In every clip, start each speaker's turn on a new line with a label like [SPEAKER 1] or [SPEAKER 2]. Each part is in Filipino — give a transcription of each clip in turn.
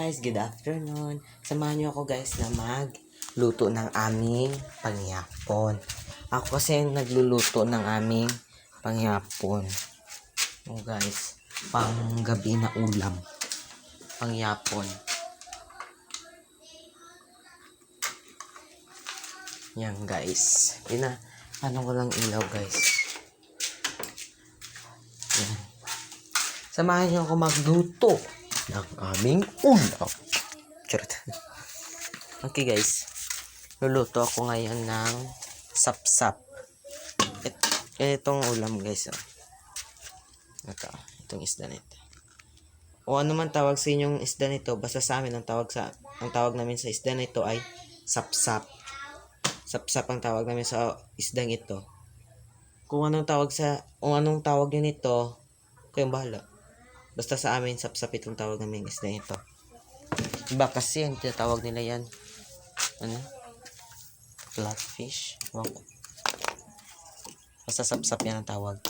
[SPEAKER 1] guys, good afternoon. Samahan niyo ako guys na magluto ng aming pangyapon. Ako kasi nagluluto ng aming pangyapon. Oh guys, panggabi na ulam. Pangyapon. Yan guys. Ano ko lang ilaw guys. Yan. Samahan niyo ako magluto ng aming ulam. Charot. Okay guys. Luluto ako ngayon ng sapsap. Itong ulam guys. Oh. Itong isda nito. O ano man tawag sa inyong isda nito, basta sa amin ang tawag namin sa isda nito ay sapsap. Sapsap ang tawag namin sa isdang ito. Kung anong tawag niyo nito, kayong bahala. Basta sa amin, sapsap itong tawag namin isda ito. Iba kasi ang tinatawag nila yan. Ano? Flatfish. Basta sapsap yan ang tawag.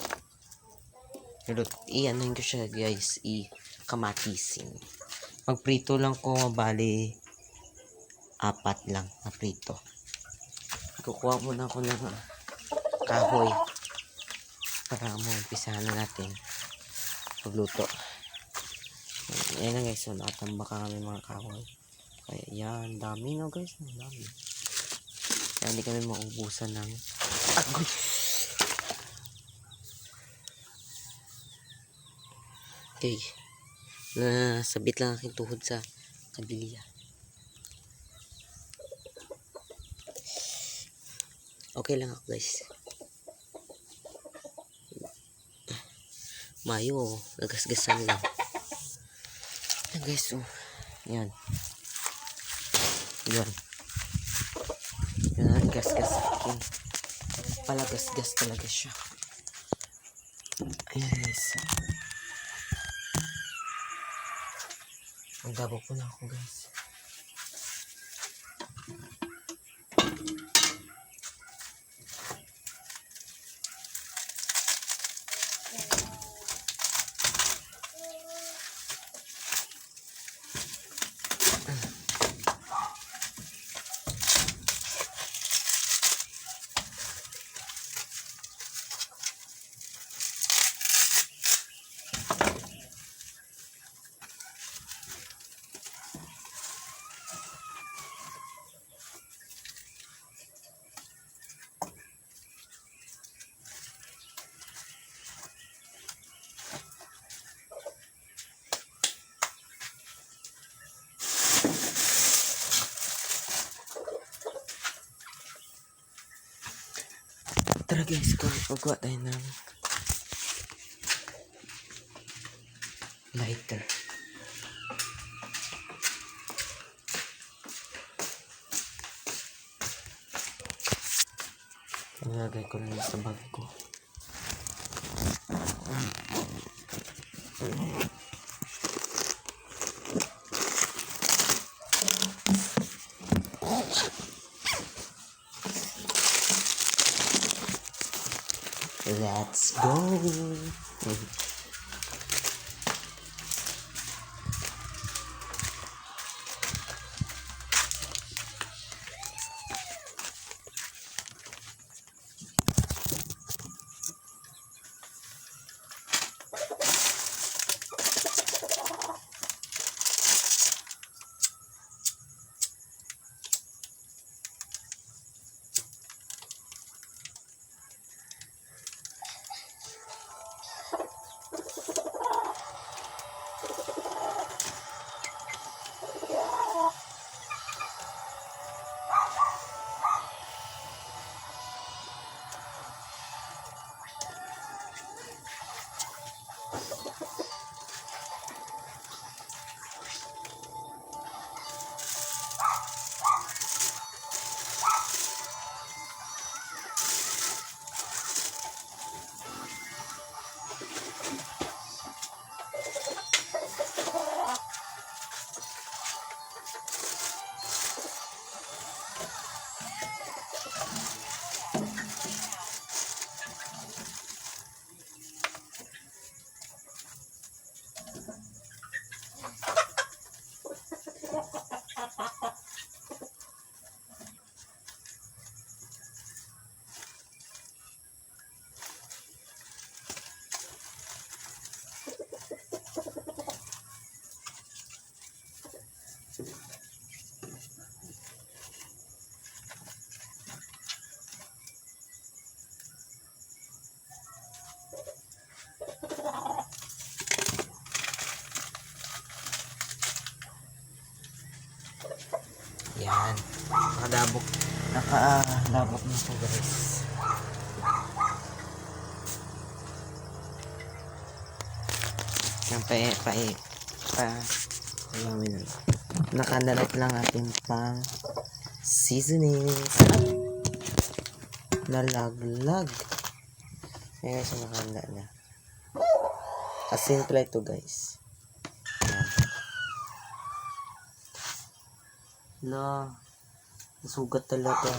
[SPEAKER 1] I-ano ko siya guys. I-kamatisin. Magprito lang ko, bali 4 lang na prito. Kukuha muna ako ng kahoy para umpisahan na natin pagluto. Ayan na guys, so nakatambak kami mga kahoy. Kaya yan, dami na guys, dami. Kaya hindi kami maubusan ng agoy. Okay, sabit lang aking tuhod sa kabiliya. Okay lang ako guys. Mayo, gagasgasan lang. Yan guys, oh. Yan. Yan. Yan, gasgas akin. Palagasgas talaga siya. Ayan guys. Ang gabo po na ako guys. Tara guys, pagkuha tayo ng lighter. Nilagay ko lang sa bag ko. Let's go! Yan. Nakalabok na po guys. Yan alamin na. Nakadalat lang ating pang seasonings. Nalaglag. Yan guys, nakahanda na. Kasimple ito guys. Yan. Sugat talaga.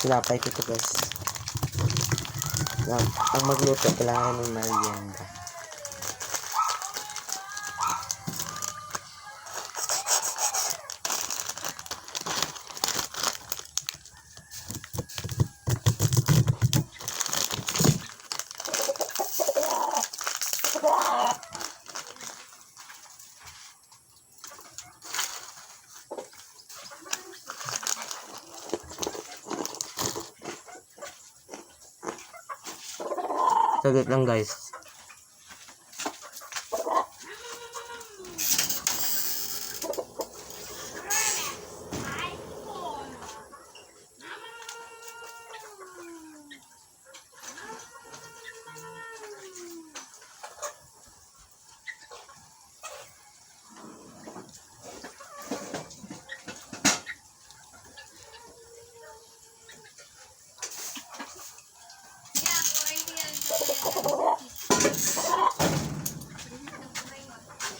[SPEAKER 1] Sinapay ko ito guys. Ang magluto, kailangan ng merienda. Saglit lang guys.